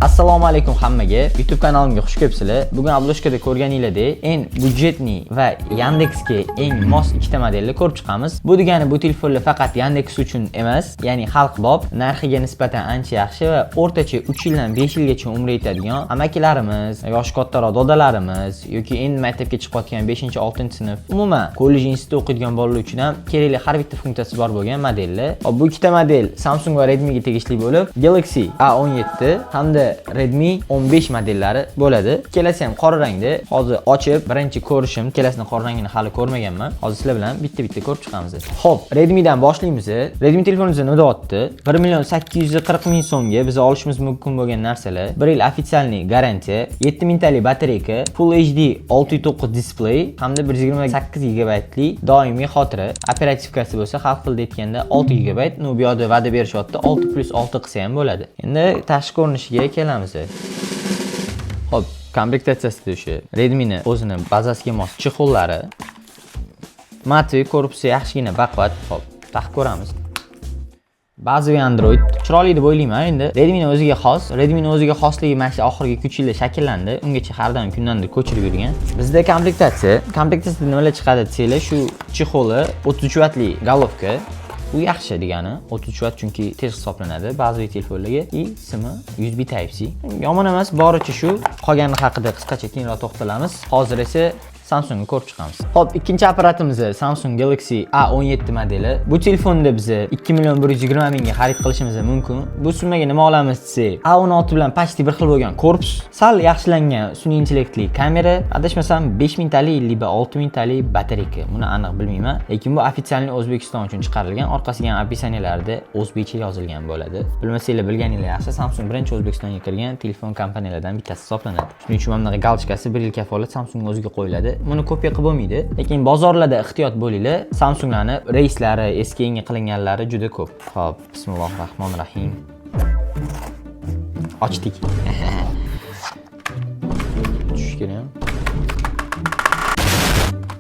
Assalomu alaykum hammaga. YouTube kanalimga xush kelibsizlar. Bugun obloshkada ko'rganinglardek, eng budjetli va Yandexga eng mos ikkita modelni ko'rib chiqamiz. Bu degani bu telefonlar faqat Yandex uchun emas, ya'ni xalqbob, narxiga nisbatan ancha yaxshi va o'rtacha 3 yildan 5 yilgacha umr yetadigan amakilarimiz, yoshi kattaroq dodalarimiz yoki endi maktabga chiqayotgan 5-6-sinf, umuman kollej institutda o'qiydigan bolalar uchun ham kerakli har bitta funksiyasi bor bo'lgan modellar. Bu ikkita model Samsung va Redmi ga tegishli bo'lib, Galaxy A17 hamda Redmi 15 modellari bo'ladi. Ikkalasi ham qora rangda. Hozir ochib birinchi ko'rishim, ikkalasini qora rangini hali ko'rmaganman. Hozir sizlar bilan bitta-bitta ko'rib chiqamiz. Xo'p, Redmi dan boshlaymiz. Redmi telefonimiz nima deyapti? 1.840.000 so'mga biz olishimiz mumkin bo'lgan narsalar. 1 yil ofitsialniy garantiya, 7000 talik batareyka, Full HD 6.9 displey hamda 128 GB li doimiy xotira. Operativkasi bo'lsa, xalq tilida aytganda 6 GB. Bu yoqda va'da berishyapti, 6+6 qilsa ham bo'ladi. Endi tashqi ko'rinishiga kelamiz. Xo'p, komplektatsiyasida o'sha Redmi'ning o'zini bazasiga mos chexollari, matvi korpusi yaxshigina baquvvat. Xo'p, taqib ko'ramiz. Bazaviy Android chiroyli deb o'ylayman. Endi Redmi'ning o'ziga xos, Redmi'ning o'ziga xosligi mana shu oxirgi 3 yilda shakllandi. Ungacha har doim kundan-kun ko'chirib yurgan. Bizda komplektatsiyada nimalar chiqadi desanglar, shu chexoli 33 vatli galovka. Bu yaxshi degani 33 watt chunki tez hisoblanadi ba'zi telefonlarga. SIM USB Type-C. Yomon emas, boricha shu. Qolgani haqida qisqacha keyinroq to'xtalamiz. Hozir esa Samsungni ko'rib chiqamiz. Xo'p, ikkinchi apparatimiz Samsung Galaxy A17 modeli. Bu telefonda biz 2.120.000 ga xarid qilishimiz mumkin. Bu summaga nima olamiz desak, A16 bilan почти bir xil bo'lgan korpus, sal yaxshilangan sun'iy intellektli kamera, adashmasam 5000 talik yoki 6000 talik batareyka. Buni aniq bilmayman, lekin bu ofitsialniy O'zbekiston uchun chiqarilgan. Orqasiga ham opisiyalarda o'zbekcha yozilgan bo'ladi. Bilmasanglar bilganinglar yaxshi, Samsung birinchi O'zbekistonga kirgan telefon kompaniyalardan bittasi hisoblanadi. Shuning uchun mana galchkasi 1 yil kafolat Samsung o'ziga qo'yiladi. Buni kopiya qilib bo'lmaydi, lekin bozorlarda ehtiyot bo'linglar. Samsunglarni reyslari, eski yangi qilinganlari juda ko'p. Xo'p, bismillahirrohmanirrohim. Ochdik. Tushgan.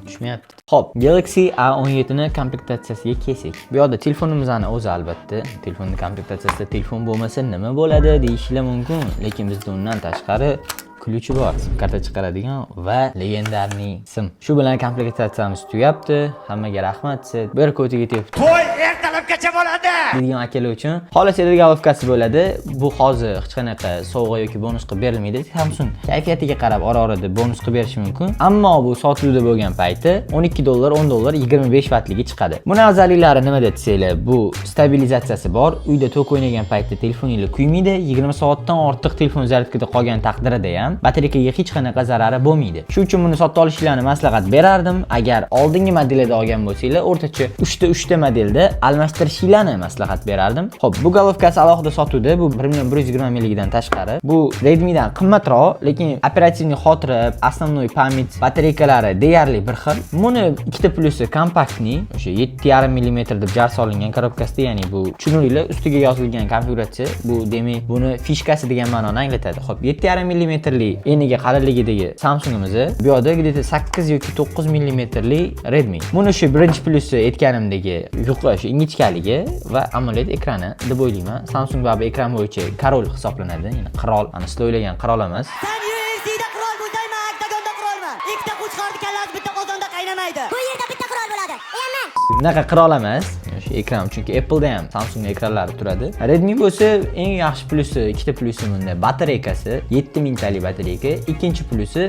Tushmayapti. Xo'p, Galaxy A17 ni komplektatsiyasiga kelsak. Bu yoqda telefonimizni o'zi albatta. Telefonning komplektatsiyasida telefon bo'lmasa nima bo'ladi deyishlar mumkin, lekin bizda undan tashqari ключi bor, karta chiqaradigan va legendarniy sim. Shu bilan komplektatsiyamiz tugayapti. Hammaga rahmat. Bir ko'tiga tepib. To'y ertalabgacha bo'ladi. Degan akalar uchun xolos galovkasi bo'ladi. Bu hozir hech qanaqa sovg'a yoki bonus qilib berilmaydi. Samsung kayfiyatiga qarab ora-orada bonus qilib berishi mumkin. Ammo bu sotuvda bo'lgan payti $12, $10, 25 vattligi chiqadi. Buni afzalliklari nima desanglar, bu stabilizatsiyasi bor. Uyda to'k o'ynagan paytda telefoningiz kuymaydi. 20 soatdan ortiq telefon zaryadkada qolgan taqdirda ham batareykaga hech qanaqa zarari bo'lmaydi. Shu uchun buni sotib olishlarni maslahat berardim. Agar oldingi modelda olgan bo'lsanglar, o'rtacha 3 ta modelda almashtirishlarni maslahat berardim. Xo'p, bu galovkasi alohida sotuvda. Bu 1.120.000 dan tashqari. Bu Redmi dan qimmatroq, lekin operativniy xotira, основной pamyat batareykalari deyarli bir xil. Buni ikkita plusi kompaktniy, o'sha 7.5 mm deb jar solingan korobkasida, ya'ni bu tushunarli ustiga yozilgan konfiguratsiya. Bu demak, buni fishkasi degan ma'noni anglatadi. Xo'p, 7.5 mm li eniga qalinligidagi Samsungimiz, bu yoqda 8 yoki 9 mm li Redmi. Buni shu birinchi plusi aytganimdagi yuqori shu ingichkaligi va AMOLED ekrani deb o'ylayman. Samsung bu ekran bo'yicha qirol hisoblanadi. Ya'ni qirol, ana sizlar o'ylagan qirol emas. Sen UFC'da qirol bo'lmayman, oktagonda qirolman. Ikkita qo'chqorni kallasi bitta qozonda qaynamaydi. Bu yerda bitta qirol bo'ladi. Eman. Bunaqa qirol emas. Shu ekran, chunki Apple da ham Samsung ekranlari turadi. Redmi bo'lsa, eng yaxshi plusi, ikkita plusi bunda batareykasi, 7000 talik batareyka. Ikkinchi plusi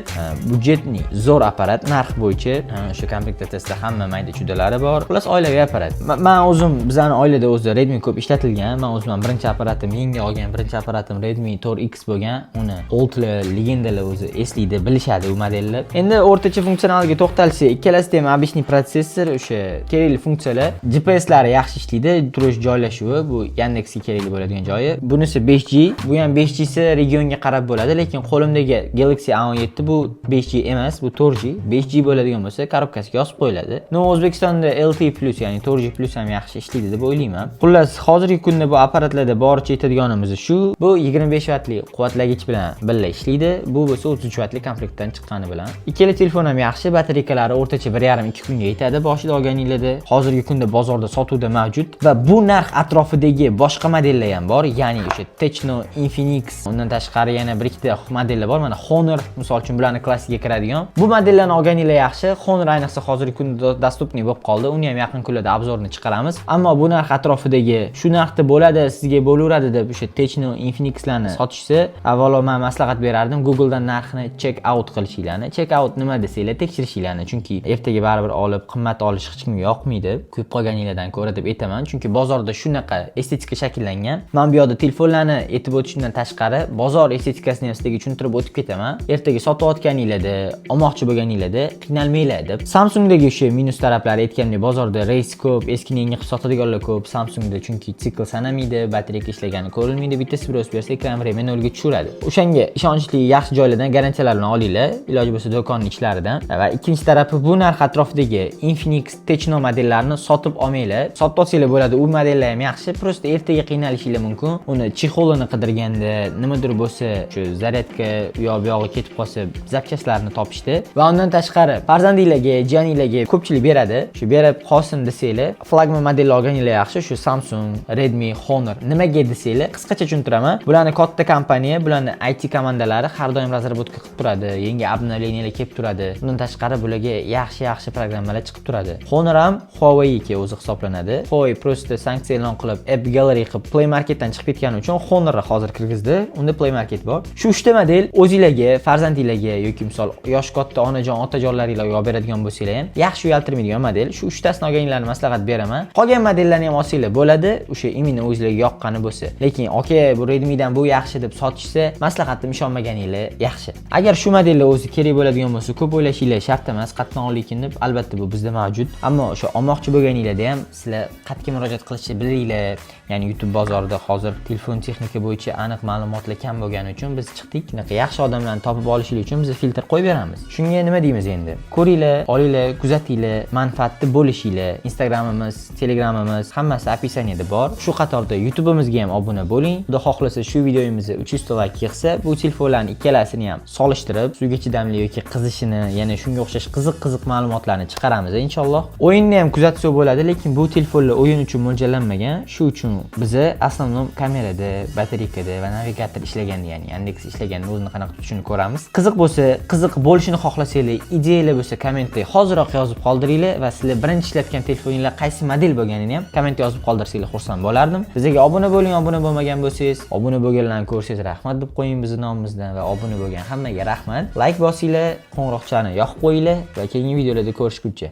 budjetli, zo'r apparat, narx bo'yicha o'sha komplektatsiyasida hamma mayda-chuddalari bor. Plus oilaviy apparat. Men o'zim bizani oilada o'zi Redmi ko'p ishlatilgan. Men o'zim birinchi apparatim, yangi olgan birinchi apparatim Redmi Tor X bo'lgan. Uni oldlar, legendalar o'zi eslaydi, bilishadi u modellar. Endi o'rtacha funksionalga to'xtalsak, ikkalasida ham обычный protsessor, o'sha kerakli funksiyalar, GPS yaxshi ishlaydi, turish joylashuvi bu Yandexga kerakli bo'ladigan joyi. Bunisi 5G, bu ham 5G si regionga qarab bo'ladi, lekin qo'limdagi Galaxy A17 bu 5G emas, bu 4G. 5G bo'ladigan bo'lsa, korobkasiga yozib qo'yiladi. No, O'zbekistonda LTE+ ya'ni 4G+ ham yaxshi ishlaydi deb o'ylayman. Xullas, hozirgi kunda bu apparatlarda boricha aytadiganimiz shu. Bu 25 vatli quvvatlagich bilan birga ishlaydi. Bu bo'lsa 33 vatli komplektdan chiqqani bilan. Ikkala telefon ham yaxshi, batareykalari o'rtacha 1.5-2 kunga yetadi. Boshida olganinglarda hozirgi kunda bozorda sotuvda bozorda mavjud va bu narx atrofidagi boshqa modellar ham bor, ya'ni o'sha Techno, Infinix, undan tashqari yana bir ikkita modellar bor. Mana Honor misol uchun bularning klassiga kiradigan. Bu modellarni olganinglar yaxshi. Honor ayniqsa hozirgi kunda dostupniy bo'lib qoldi. Uni ham yaqin kunlarda obzorini chiqaramiz. Ammo bu narx atrofidagi shu narxda bo'ladi, sizga bo'laveradi deb o'sha Techno, Infinixlarni sotishsa, avvalo men maslahat berardim Google dan narxni check out qilishinglarni. Check out nima desanglar, tekshirishinglarni, chunki ertaga baribir olib qimmat olish hech kimga yoqmaydi. Ko'p qolganinglardan ko'ra deb aytaman, chunki bozorda shunaqa estetika shakllangan. Men bu yerda telefonlarni aytib o'tishimdan tashqari, bozor estetikasini ham sizga tushuntirib o'tib ketaman. Ertaga sotayotganinglarda, olmoqchi bo'lganinglarda qiynalmanglar deb. Samsungdagi o'sha minus taraflari aytgandek, bozorda reys ko'p, eski yangi qilib sotadiganlar ko'p Samsungda, chunki sikl sanamaydi, batareya ishlagani ko'rilmaydi. Bittasi biroz bersa ekran временно o'lga tushiradi. O'shanga ishonchli yaxshi joylardan garantiyalarni olinglar, iloji bo'lsa do'konning ishlaridan. Va ikkinchi tarafi bu narx atrofidagi Infinix, Techno modellarini sotib olmanglar. Sotib olsanglar bo'ladi, u modellar ham yaxshi, prosta ertaga qiynalishinglar mumkin. Uni chexolini qidirganda, nimadir bo'lsa, shu zaryadka u yoq bu yog'i ketib qolsa, zapchastlarini topishdi. Va undan tashqari farzandinglarga, jiyaninglarga ko'pchilik beradi. Shu berib qolsin desanglar, flagman modelni olganinglar yaxshi, shu Samsung, Redmi, Honor nimaga desanglar, qisqacha tushuntiraman. Bularning katta kompaniya, bularning IT komandalari har doim razrabotka qilib turadi, yangi obnovleniyalar kelib turadi. Bundan tashqari bularga yaxshi programmalar chiqib turadi. Honor ham Huawei-ga o'zi hisoblanadi. Huawei prosta sanksiya e'lon qilib, App Gallery qilib Play Marketdan chiqib ketgani uchun Honorni hozir kirgizdi. Unda Play Market bor. Shu 3 ta model o'zingizlarga, farzandingizlarga yoki misol yosh katta onajon, otajonlaringizga olib beradigan bo'lsanglar ham yaxshi uyaltirmaydigan model. Shu 3 tasini olganinglarni maslahat beraman. Qolgan modellarni ham olsanglar bo'ladi, o'sha imini o'zingizlarga yoqqani bo'lsa. Lekin aka, bu Redmidan bu yaxshi deb sotishsa, maslahatim ishonmaganinglar yaxshi. Agar shu modellar o'zi kerak bo'ladigan bo'lsa, ko'p o'ylashinglar shart emas, qatdan oling deb, albatta bu bizda mavjud. Ammo o'sha olmoqchi bo'lganinglarda ham sizlar qayerga murojaat qilishni bilinglar. Ya'ni YouTube bozorida hozir telefon texnika bo'yicha aniq ma'lumotlar kam bo'lgani uchun biz chiqdik. Bunaqa yaxshi odamlarni topib olishlik uchun biz filtr qo'yib beramiz. Shunga nima deymiz endi? Ko'ringlar, olinglar, kuzatinglar, manfaatli bo'lishinglar. Instagramimiz, Telegramimiz hammasi opisaniyada bor. Shu qatorda YouTube'imizga ham obuna bo'ling. Xudo xohlasa shu videomizni 300 ta like yig'sa, bu telefonlarning ikkalasini ham solishtirib, suvga chidamli yoki qizishini, yana shunga o'xshash qiziq ma'lumotlarni chiqaramiz inshaalloh. O'yinni ham kuzatsa bo'ladi, lekin bu telefonlar o'yin uchun mo'ljallanmagan. Shu uchun biza asosiy kamerada, batareykada va navigator ishlaganda, ya'ni Yandex ishlaganda o'zini qanaqa tutishini ko'ramiz. Qiziq bo'lsa, qiziq bo'lishini xohlasanglar, ideyalar bo'lsa kommentda hoziroq yozib qoldiringlar va sizlar birinchi ishlatgan telefoninglar qaysi model bo'lganini ham komment yozib qoldirsanglar xursand bo'lardim. Bizga obuna bo'ling, obuna bo'lmagan bo'lsangiz, obuna bo'lganlarni ko'rsangiz rahmat deb qo'ying bizning nomimizdan va obuna bo'lgan hammaga rahmat. Like bosinglar, qo'ng'iroqchani yoqib qo'yinglar va keyingi videolarda ko'rishguncha.